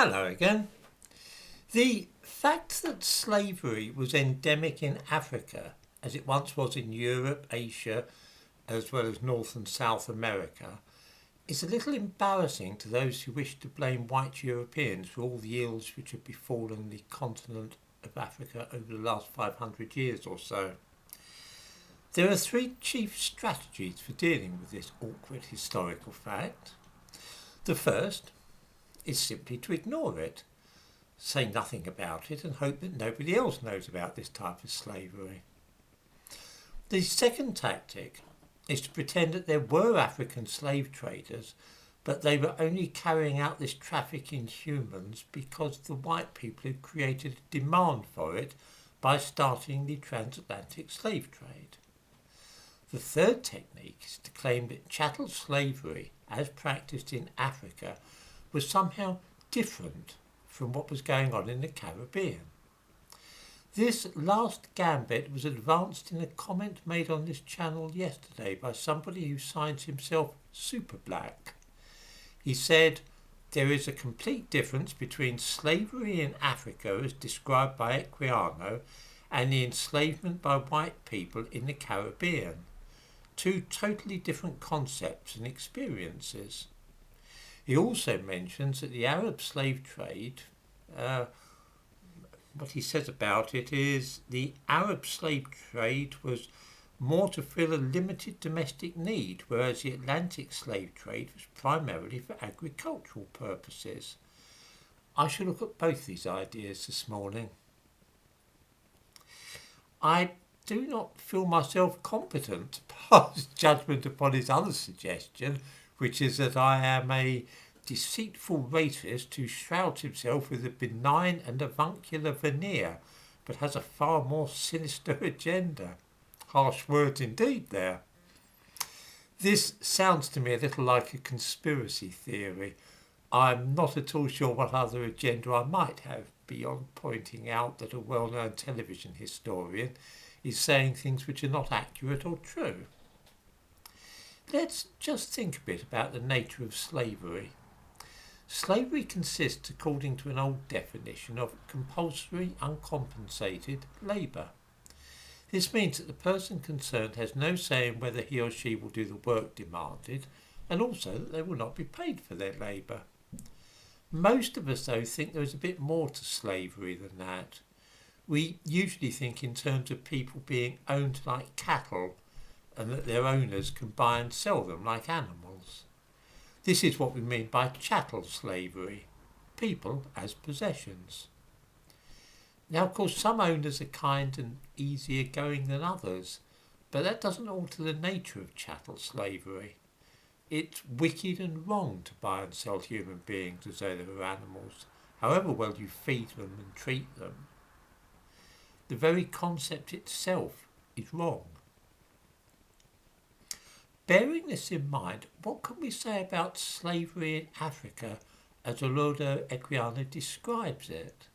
Hello again. The fact that slavery was endemic in Africa, as it once was in Europe, Asia, as well as North and South America, is a little embarrassing to those who wish to blame white Europeans for all the ills which have befallen the continent of Africa over the last 500 years or so. There are three chief strategies for dealing with this awkward historical fact. The first is simply to ignore it, say nothing about it and hope that nobody else knows about this type of slavery. The second tactic is to pretend that there were African slave traders, but they were only carrying out this traffic in humans because the white people had created a demand for it by starting the transatlantic slave trade. The third technique is to claim that chattel slavery, as practiced in Africa, was somehow different from what was going on in the Caribbean. This last gambit was advanced in a comment made on this channel yesterday by somebody who signs himself Super Black. He said, "There is a complete difference between slavery in Africa as described by Equiano and the enslavement by white people in the Caribbean. Two totally different concepts and experiences." He also mentions that the Arab slave trade, what he says about it is the Arab slave trade was more to fill a limited domestic need, whereas the Atlantic slave trade was primarily for agricultural purposes. I shall look at both these ideas this morning. I do not feel myself competent to pass judgment upon his other suggestion, which is that I am a deceitful racist who shrouds himself with a benign and avuncular veneer, but has a far more sinister agenda. Harsh words indeed there. This sounds to me a little like a conspiracy theory. I'm not at all sure what other agenda I might have beyond pointing out that a well-known television historian is saying things which are not accurate or true. Let's just think a bit about the nature of slavery. Slavery consists, according to an old definition, of compulsory, uncompensated labour. This means that the person concerned has no say in whether he or she will do the work demanded, and also that they will not be paid for their labour. Most of us, though, think there is a bit more to slavery than that. We usually think in terms of people being owned like cattle, and that their owners can buy and sell them like animals. This is what we mean by chattel slavery, people as possessions. Now, of course, some owners are kind and easier going than others, but that doesn't alter the nature of chattel slavery. It's wicked and wrong to buy and sell human beings as though they were animals, however well you feed them and treat them. The very concept itself is wrong. Bearing this in mind, what can we say about slavery in Africa as Olodo Equiano describes it?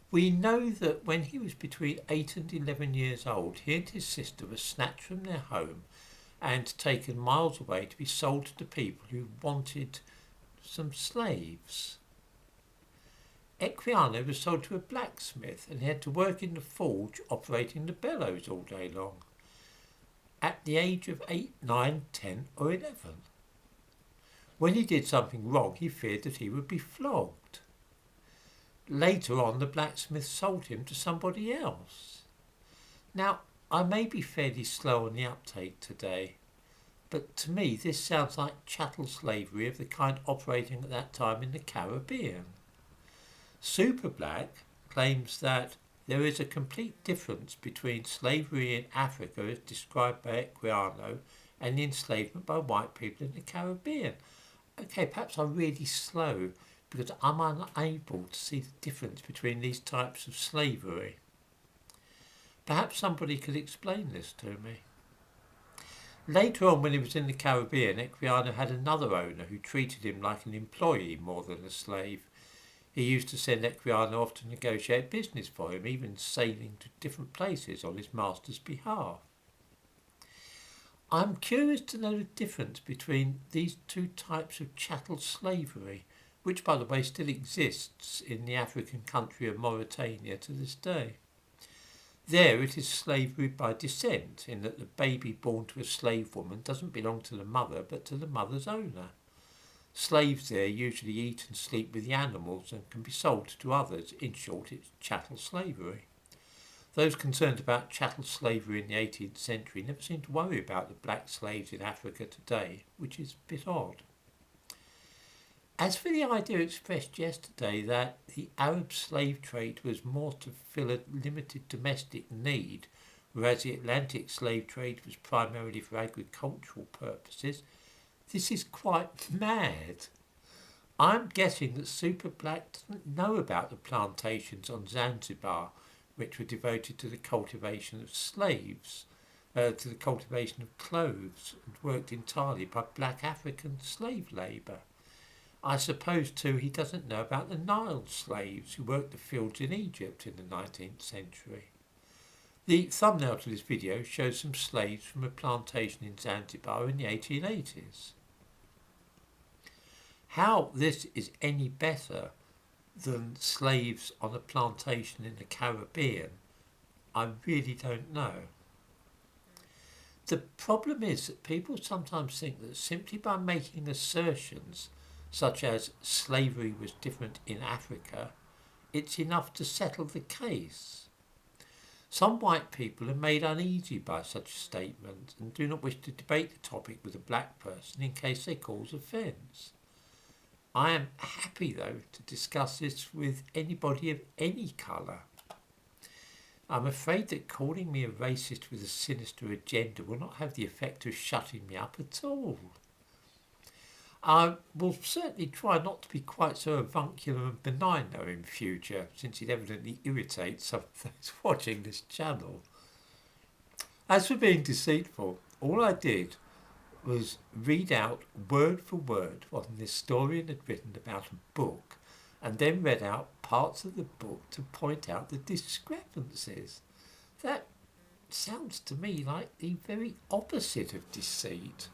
We know that when he was between 8 and 11 years old, he and his sister were snatched from their home and taken miles away to be sold to people who wanted some slaves. Equiano was sold to a blacksmith and he had to work in the forge operating the bellows all day long, at the age of 8, 9, 10 or 11. When he did something wrong, he feared that he would be flogged. Later on, the blacksmith sold him to somebody else. Now, I may be fairly slow on the uptake today, but to me this sounds like chattel slavery of the kind operating at that time in the Caribbean. Super Black claims that there is a complete difference between slavery in Africa as described by Equiano and the enslavement by white people in the Caribbean. Okay, perhaps I'm really slow because I'm unable to see the difference between these types of slavery. Perhaps somebody could explain this to me. Later on, when he was in the Caribbean, Equiano had another owner who treated him like an employee more than a slave. He used to send Equiano off to negotiate business for him, even sailing to different places on his master's behalf. I'm curious to know the difference between these two types of chattel slavery, which by the way still exists in the African country of Mauritania to this day. There it is slavery by descent, in that the baby born to a slave woman doesn't belong to the mother but to the mother's owner. Slaves there usually eat and sleep with the animals and can be sold to others. In short, it's chattel slavery. Those concerned about chattel slavery in the 18th century never seem to worry about the black slaves in Africa today, which is a bit odd. As for the idea expressed yesterday that the Arab slave trade was more to fill a limited domestic need, whereas the Atlantic slave trade was primarily for agricultural purposes, this is quite mad. I'm guessing that Super Black doesn't know about the plantations on Zanzibar, which were devoted to the cultivation of slaves, to the cultivation of cloves, and worked entirely by black African slave labour. I suppose, too, he doesn't know about the Nile slaves who worked the fields in Egypt in the 19th century. The thumbnail to this video shows some slaves from a plantation in Zanzibar in the 1880s. How this is any better than slaves on a plantation in the Caribbean, I really don't know. The problem is that people sometimes think that simply by making assertions such as slavery was different in Africa, it's enough to settle the case. Some white people are made uneasy by such a statement and do not wish to debate the topic with a black person in case they cause offence. I am happy, though, to discuss this with anybody of any colour. I'm afraid that calling me a racist with a sinister agenda will not have the effect of shutting me up at all. I will certainly try not to be quite so avuncular and benign, though, in future, since it evidently irritates some of those watching this channel. As for being deceitful, all I did was read out word for word what an historian had written about a book, and then read out parts of the book to point out the discrepancies. That sounds to me like the very opposite of deceit.